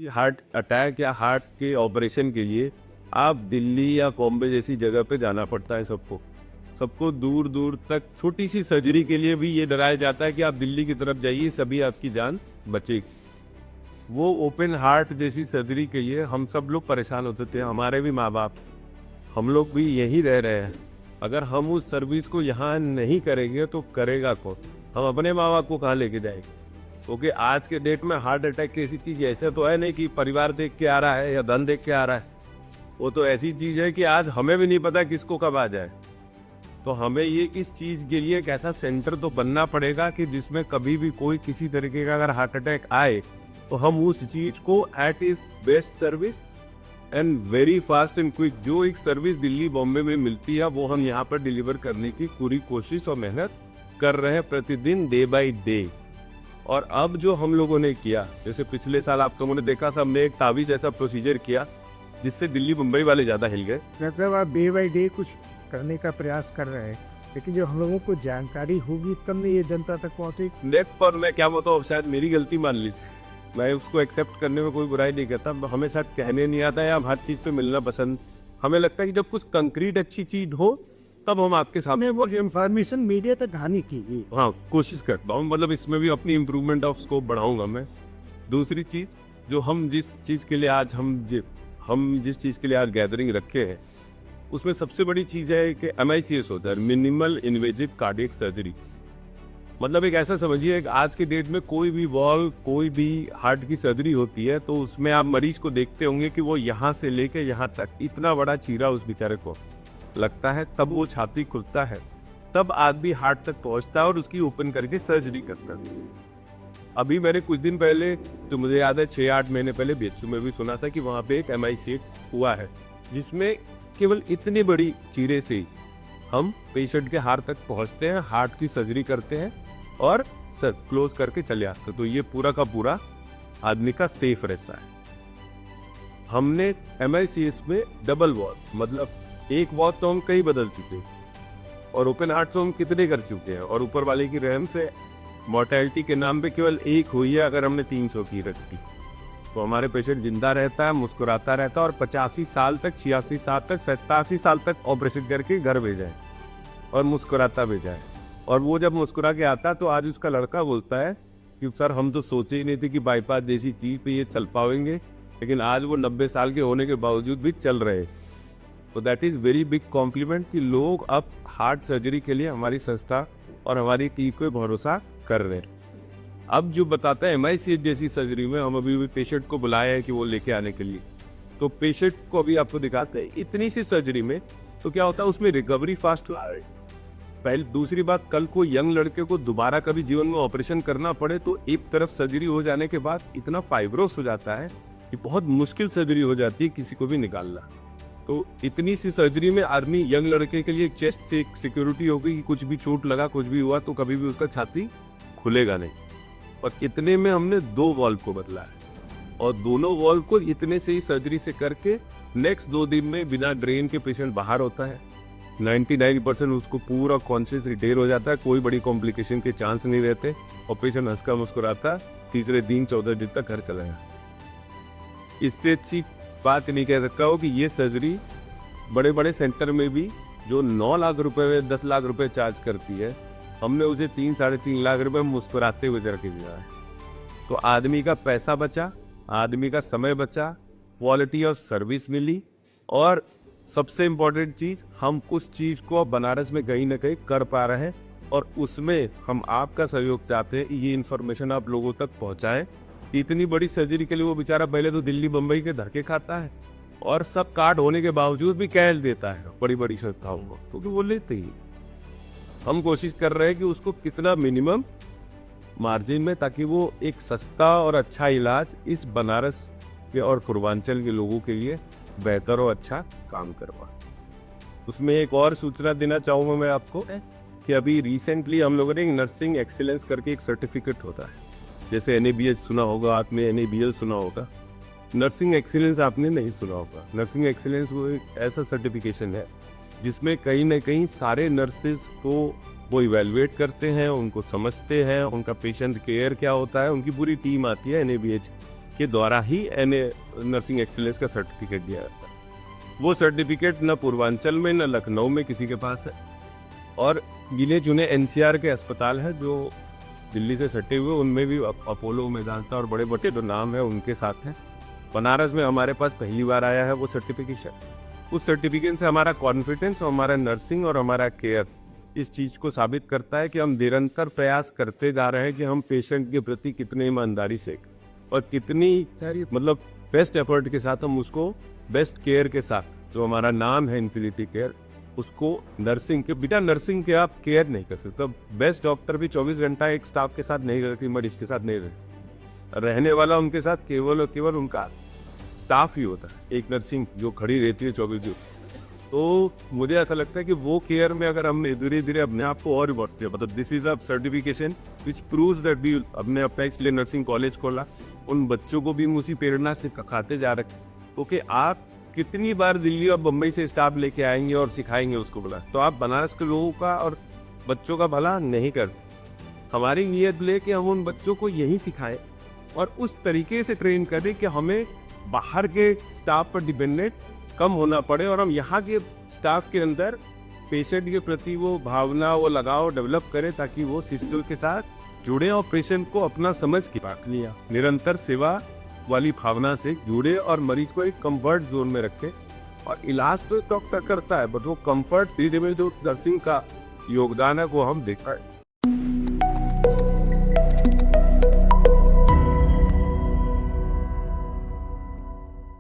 कि heart attack या heart के ऑपरेशन के लिए आप दिल्ली या बॉम्बे जैसी जगह पे जाना पड़ता है सबको दूर दूर तक। छोटी सी सर्जरी के लिए भी ये डराया जाता है कि आप दिल्ली की तरफ जाइए, सभी आपकी जान बचेगी। वो ओपन हार्ट जैसी सर्जरी के लिए हम सब लोग परेशान होते थे, हमारे भी माँ बाप, हम लोग भी यहीं रह रहे हैं। अगर हम उस सर्विस को यहाँ नहीं करेंगे तो करेगा कौन? हम अपने माँ बाप को कहाँ लेके जाएंगे? क्योंकि आज के डेट में हार्ट अटैक की ऐसी चीज़ ऐसे तो है नहीं कि परिवार देख के आ रहा है या धन देख के आ रहा है। वो तो ऐसी चीज़ है कि आज हमें भी नहीं पता किसको कब आ जाए। तो हमें ये इस चीज़ के लिए एक ऐसा सेंटर तो बनना पड़ेगा कि जिसमें कभी भी कोई किसी तरीके का अगर हार्ट अटैक आए तो हम उस चीज़ को at is best service and very fast and quick, जो एक सर्विस दिल्ली बॉम्बे में मिलती है वो हम यहाँ पर डिलीवर करने की पूरी कोशिश और मेहनत कर रहे हैं प्रतिदिन, डे बाई डे। और अब जो हम लोगों ने किया, जैसे पिछले साल आप लोगों ने देखा था, हमने एक तावीज़ ऐसा प्रोसीजर किया जिससे दिल्ली मुंबई वाले ज़्यादा हिल गए। जैसे आप डे बाई डे कुछ करने का प्रयास कर रहे हैं, लेकिन जब हम लोगों को जानकारी होगी तब नहीं ये जनता तक पहुँचेगी। नेट पर मैं क्या बताऊँ, शायद मेरी गलती मान ली, मैं उसको एक्सेप्ट करने में कोई बुराई नहीं करता। हमें शायद कहने नहीं आता या हर चीज़ पे मिलना पसंद। हमें लगता है कि जब कुछ कंक्रीट अच्छी चीज़ हो तब हम आपके सामने वो इंफॉर्मेशन मीडिया तक आने की हाँ कोशिश करता हूँ। मतलब इसमें भी अपनी इम्प्रूवमेंट ऑफ स्कोप बढ़ाऊंगा मैं। दूसरी चीज़ जो हम जिस चीज़ के लिए आज गैदरिंग रखे हैं, उसमें सबसे बड़ी चीज़ है कि MICS होता है, मिनिमल इन्वेजिव कार्डियक सर्जरी। मतलब एक ऐसा समझिए कि आज के डेट में कोई भी हार्ट की सर्जरी होती है तो उसमें आप मरीज को देखते होंगे कि वो यहाँ से लेके यहाँ तक इतना बड़ा चीरा उस बेचारे को लगता है, तब वो छाती खुलता है, तब आदमी हार्ट तक पहुंचता है और उसकी ओपन करके सर्जरी करता है। अभी मैंने कुछ दिन पहले, तो मुझे याद है 6-8 महीने पहले BHU में भी सुना था कि वहाँ पे एक MICS हुआ है जिसमें केवल इतनी बड़ी चीरे से ही हम पेशेंट के हार्ट तक पहुँचते हैं, हार्ट की सर्जरी करते हैं और सर क्लोज करके चले आते। तो ये पूरा का पूरा आदमी का सेफ रहता है। हमने MICS में डबल वॉल, मतलब एक वॉल तो हम कई बदल चुके हैं और ओपन हार्ट तो हम कितने कर चुके हैं, और ऊपर वाले की रहम से मोर्टेलिटी के नाम पे केवल एक हुई है। अगर हमने 300 की रखी तो हमारे पेशेंट जिंदा रहता है, मुस्कुराता रहता है और 85 साल तक, 86 साल तक, 87 साल तक ऑपरेशन करके घर भेजा है और मुस्कुराता भेजा है। और वो जब मुस्कुरा के आता है तो आज उसका लड़का बोलता है कि सर हम तो सोचे ही नहीं थे कि बाईपास जैसी चीज़ पे ये चल पाएंगे, लेकिन आज वो 90 साल के होने के बावजूद भी चल रहे हैं। तो that is very big complement कि लोग अब हार्ट सर्जरी के लिए हमारी संस्था और हमारी टीम को भरोसा कर रहे हैं। अब जो बताता है MICS जैसी सर्जरी में हम अभी भी पेशेंट को बुलाया है कि वो लेके आने के लिए, तो पेशेंट को अभी आपको दिखाते हैं इतनी सी सर्जरी में तो क्या होता है, उसमें रिकवरी फास्ट हुआ है। पहले दूसरी बात, कल को यंग लड़के को दोबारा कभी जीवन में ऑपरेशन करना पड़े तो एक तरफ सर्जरी हो जाने के बाद इतना फाइब्रोस हो जाता है कि बहुत मुश्किल सर्जरी हो जाती है किसी को भी निकालना। तो इतनी सी सर्जरी में आदमी, यंग लड़के के लिए चेस्ट से एक सिक्योरिटी होगी कि कुछ भी चोट लगा, कुछ भी हुआ तो कभी भी उसका छाती खुलेगा नहीं। और इतने में हमने 2 वॉल्व को बदला है और दोनों वॉल्व को इतने से ही सर्जरी से करके नेक्स्ट 2 दिन में बिना ड्रेन के पेशेंट बाहर होता है। 99% उसको पूरा कॉन्शियस रिटेयर हो जाता है, कोई बड़ी कॉम्प्लिकेशन के चांस नहीं रहते और पेशेंट हंसका मुस्कुराता तीसरे दिन 14 दिन तक घर चला जाए। इससे अच्छी बात नहीं कह सकता हो कि ये सर्जरी बड़े बड़े सेंटर में भी जो 9 लाख रुपए 10 लाख रुपए चार्ज करती है, हमने उसे 3-3.5 लाख रुपए मुस्कुराते हुए करके दिया है। तो आदमी का पैसा बचा, आदमी का समय बचा, क्वालिटी ऑफ सर्विस मिली, और सबसे इम्पोर्टेंट चीज़, हम कुछ चीज़ को बनारस में कहीं ना कहीं कर पा रहे हैं और उसमें हम आपका सहयोग चाहते हैं। ये इन्फॉर्मेशन आप लोगों तक पहुंचाएं। इतनी बड़ी सर्जरी के लिए वो बेचारा पहले तो दिल्ली बम्बई के धक्के खाता है और सब कार्ड होने के बावजूद भी कहल देता है बड़ी बड़ी संस्थाओं को, क्योंकि वो लेते ही। हम कोशिश कर रहे हैं कि उसको कितना मिनिमम मार्जिन में, ताकि वो एक सस्ता और अच्छा इलाज इस बनारस के और पूर्वांचल के लोगों के लिए बेहतर और अच्छा काम करवा। उसमें एक और सूचना देना चाहूँगा मैं आपको कि अभी रिसेंटली हम लोगों ने एक नर्सिंग एक्सीलेंस करके एक सर्टिफिकेट होता है, जैसे NABH सुना होगा आपने, NABL सुना होगा, नर्सिंग एक्सीलेंस आपने नहीं सुना होगा। नर्सिंग एक्सीलेंस वो एक ऐसा सर्टिफिकेशन है जिसमें कहीं ना कहीं सारे नर्सेज को वो इवेलुएट करते हैं, उनको समझते हैं, उनका पेशेंट केयर क्या होता है, उनकी पूरी टीम आती है NABH के द्वारा ही नर्सिंग एक्सीलेंस का सर्टिफिकेट दिया जाता है। वो सर्टिफिकेट न पूर्वांचल में न लखनऊ में किसी के पास है, और गिने चुने एनसीआर के अस्पताल हैं जो दिल्ली से सटे हुए, उनमें भी अपोलो, मेदांता और बड़े बड़े जो नाम है उनके साथ हैं। बनारस में हमारे पास पहली बार आया है वो सर्टिफिकेशन। उस सर्टिफिकेट से हमारा कॉन्फिडेंस और हमारा नर्सिंग और हमारा केयर इस चीज़ को साबित करता है कि हम निरंतर प्रयास करते जा रहे हैं कि हम पेशेंट के प्रति कितने ईमानदारी से और कितनी मतलब बेस्ट एफर्ट के साथ हम उसको बेस्ट केयर के साथ, जो हमारा नाम है इन्फिनिटी केयर, उसको नर्सिंग के बिना नर्सिंग के आप केयर नहीं कर सकते। बेस्ट डॉक्टर भी 24 घंटा एक स्टाफ के साथ नहीं रहती, मरीज के साथ नहीं रहने वाला उनके साथ केवल और केवल उनका स्टाफ ही होता है, एक नर्सिंग जो खड़ी रहती है 24 घंटे। तो मुझे ऐसा लगता है कि वो केयर में अगर हम धीरे धीरे अपने आप को और बढ़ते हैं, मतलब this is a certification which proves that we हमने अपना इसलिए नर्सिंग कॉलेज खोला, उन बच्चों को भी हम उसी प्रेरणा से खाते जा रहे हैं। क्योंकि आप कितनी बार दिल्ली और बम्बई से स्टाफ लेके आएंगे और सिखाएंगे उसको भला, तो आप बनारस के लोगों का और बच्चों का भला नहीं कर। हमारी नीयत ले कि हम उन बच्चों को यही सिखाएं और उस तरीके से ट्रेन करें कि हमें बाहर के स्टाफ पर डिपेंडेंट कम होना पड़े और हम यहाँ के स्टाफ के अंदर पेशेंट के प्रति वो भावना, वो लगाव डेवलप करें ताकि वो सिस्टम के साथ जुड़े और पेशेंट को अपना समझ के लिया निरंतर सेवा वाली भावना से जुड़े और मरीज को एक कंफर्ट जोन में रखे। और इलाज तो डॉक्टर करता है, बट वो कंफर्ट धीरे धीरे जो नर्सिंग का योगदान है वो हम देखते हैं।